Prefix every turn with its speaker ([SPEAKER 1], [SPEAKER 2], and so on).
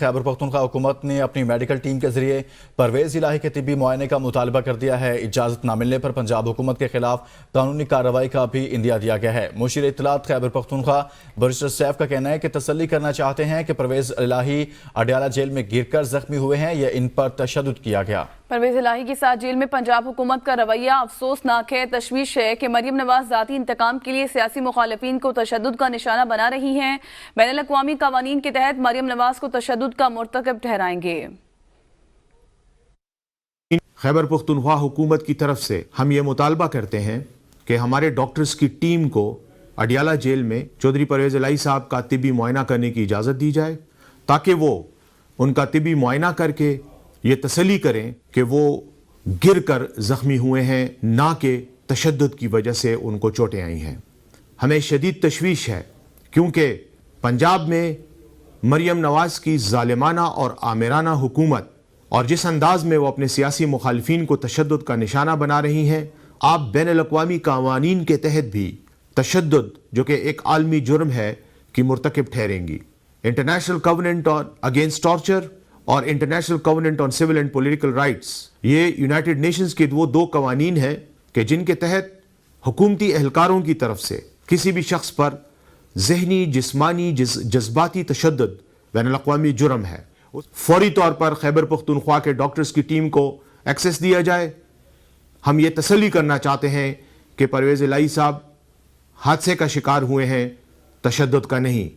[SPEAKER 1] खैबर पख्तूनख्वा हुकूमत ने अपनी मेडिकल टीम के जरिए परवेज इलाही के तिब्बी मुआयने का मुतालबा कर दिया है। इजाज़त न मिलने पर पंजाब हुकूमत के खिलाफ कानूनी कार्रवाई का भी इंदिया दिया गया है। मुशीर इत्तलात खैबर पख्तूनख्वा बैरिस्टर सैफ का कहना है कि तसल्ली करना चाहते हैं कि परवेज इलाही अडयाला जेल में गिरकर जख्मी हुए हैं या इन पर तशद्दुद किया गया। परवेज इलाही के साथ जेल में पंजाब हुकूमत का रवैया अफसोसनाक है। तशवीश है कि मरियम नवाज ज़ाती इंतकाम के लिए सियासी मुखालिफिन को तशद्दुद का निशाना बना रही हैं। बैनुल-अक़वामी क़वानीन के तहत मरियम नवाज को तशद्दुद का मुर्तकब ठहराएंगे।
[SPEAKER 2] खैबर पख्तूनख्वा हुकूमत की तरफ से हम ये मुतालबा करते हैं कि हमारे डॉक्टर्स की टीम को अडयाला जेल में चौधरी परवेज इलाही साहब का तिब्बी मुआयना करने की इजाज़त दी जाए, ताकि वो उनका तिब्बी मुआयना करके ये तसल्ली करें कि वो गिर कर ज़ख्मी हुए हैं, ना कि तशद्दुद की वजह से उनको चोटें आई हैं। हमें शदीद तशवीश है क्योंकि पंजाब में मरियम नवाज की ज़ालिमाना और आमिराना हुकूमत और जिस अंदाज में वो अपने सियासी मुखालिफिन को तशद्दुद का निशाना बना रही हैं, आप बैनुल-अक़वामी क़वानीन के तहत भी तशद्दुद, जो कि एक आलमी जुर्म है, की मुर्तकिब ठहरेंगी। International covenant on against torture और international covenant on civil and political rights, ये यूनाइटेड नेशंस के वो दो कवानीन हैं कि जिनके तहत हुकूमती एहलकारों की तरफ से किसी भी शख्स पर ज़हनी, जिस्मानी, जज्बाती तशद्दुद बैनुल-अक़वामी जुर्म है। फौरी तौर पर खैबर पख्तूनख्वा के डॉक्टर्स की टीम को एक्सेस दिया जाए। हम ये तसल्ली करना चाहते हैं कि परवेज इलाही साहब हादसे का शिकार हुए हैं, तशद्दुद का नहीं।